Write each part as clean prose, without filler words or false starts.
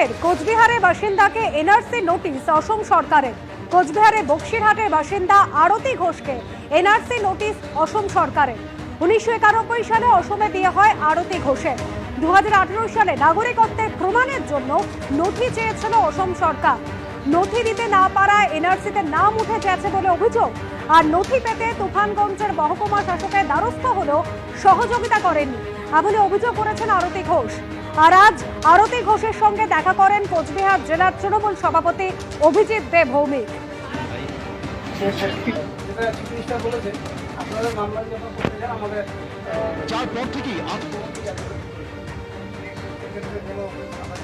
ফের কোচবিহারের বাসিন্দাকে NRC notice অসম সরকারের। কোচবিহারের বক্সিরহাটের বাসিন্দা আরতি ঘোষকে এনআরসি নোটিশ অসম সরকারের। 1991 সালে অসমে দিয়ে হয় আরতি ঘোষের। 2018 সালে নাগরিকত্বের প্রমাণের জন্য নথি চেয়েছিল অসম সরকার। নথি দিতে না পারায় এনআরসিতে নাম উঠে গেছে বলে অভিযোগ। আর নথি পেতে তুফানগঞ্জের মহকুমা শাসকের দ্বারস্থ হলেও সহযোগিতা করেননি বলে অভিযোগ করেছেন আরতি ঘোষ। আর আজ আরতি ঘোষের সঙ্গে দেখা করেন কোচবিহার জেলার তৃণমূল সভাপতি অভিজিৎ দে ভৌমিক।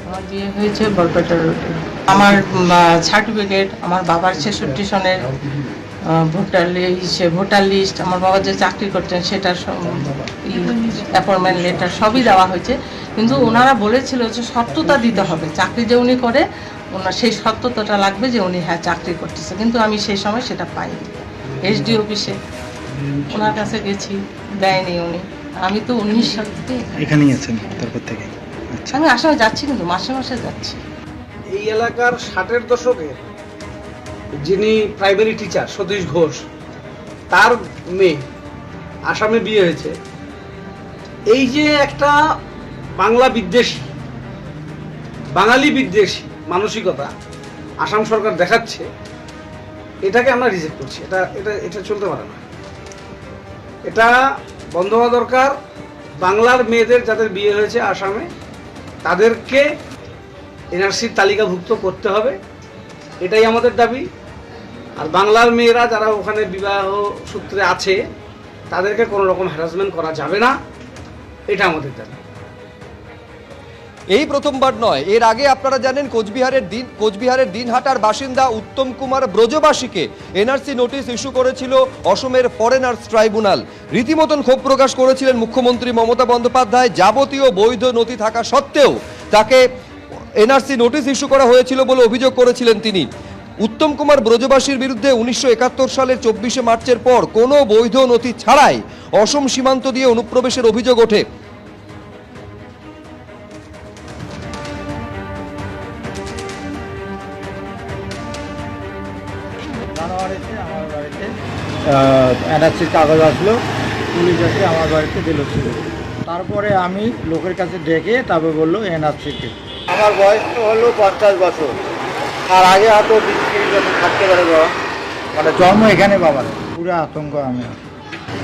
আমার বিয়ে হয়েছে বরপেটা রোডে। আমার সার্টিফিকেট, আমার বাবার 66 সনের ভোটার লিস্ট, আমার বাবা যে চাকরি করতেন সেটার অ্যাপয়েন্টমেন্ট লেটার সবই দেওয়া হয়েছে। কিন্তু ওনারা বলেছিল যে সত্যতা দিতে হবে, চাকরি যে উনি করে ওনার সেই সত্যতাটা লাগবে যে উনি হ্যাঁ চাকরি করতেছে। কিন্তু আমি সেই সময় সেটা পাইনি। এসডি অফিসে ওনার কাছে গেছি, দেয়নি উনি। আমি তো 19 সাল থেকে এখানেই আছেন, তারপর থেকে আমি আসামে যাচ্ছি, কিন্তু মাসে মাসে যাচ্ছি। এই এলাকার 60-এর দশকে যিনি প্রাইমারি টিচার সতীশ ঘোষ, তার মেয়ে আসামে বিয়ে হয়েছে। এই যে একটা বাঙালি বিদ্বেষী মানসিকতা আসাম সরকার দেখাচ্ছে, এটাকে আমরা রিজেক্ট করছি। এটা চলতে পারে না, এটা বন্ধ হওয়া দরকার। বাংলার মেয়েদের যাদের বিয়ে হয়েছে আসামে, তাদেরকে এনআরসির তালিকাভুক্ত করতে হবে, এটাই আমাদের দাবি। আর বাংলার মেয়েরা যারা ওখানে বিবাহ সূত্রে আছে, তাদেরকে কোনো রকম হ্যারাসমেন্ট করা যাবে না, এটা আমাদের দাবি। এই প্রথমবার নয়, এর আগে আপনারা জানেন কোচবিহারের দিনহাটার বাসিন্দা Uttam Kumar ব্রজবাসীকে NRC notice issue করেছিল অসমের ফরেনার্স ট্রাইব্যুনাল। রীতিমতন ক্ষোভ প্রকাশ করেছিলেন মুখ্যমন্ত্রী মমতা বন্দ্যোপাধ্যায়। যাবতীয় বৈধ নথি থাকা সত্ত্বেও তাকে এনআরসি নোটিশ ইস্যু করা হয়েছিল বলে অভিযোগ করেছিলেন তিনি। উত্তম কুমার ব্রজবাসীর বিরুদ্ধে 1971 সালের 24শে মার্চের পর কোনো বৈধ নথি ছাড়াই অসম সীমান্ত দিয়ে অনুপ্রবেশের অভিযোগ ওঠে। জানুয়ারিতে আমার বাড়িতে এনআরসির কাগজ আসলো, পুলিশ এসে আমার বাড়িতে দিল ছিল। তারপরে আমি লোকের কাছে ডেকে তারপরে বললো এনআরসিকে। আমার বয়স তো হলো 50 বছর, আর আগে হয়তো 20-30 বছর থাকতে পারে বাবা, মানে জন্ম এখানে বাবার। পুরো আতঙ্ক আমি।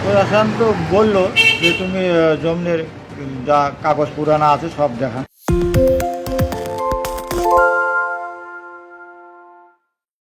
প্রশাসন তো বললো যে তুমি জমির যা কাগজ পুরানা আছে সব দেখান।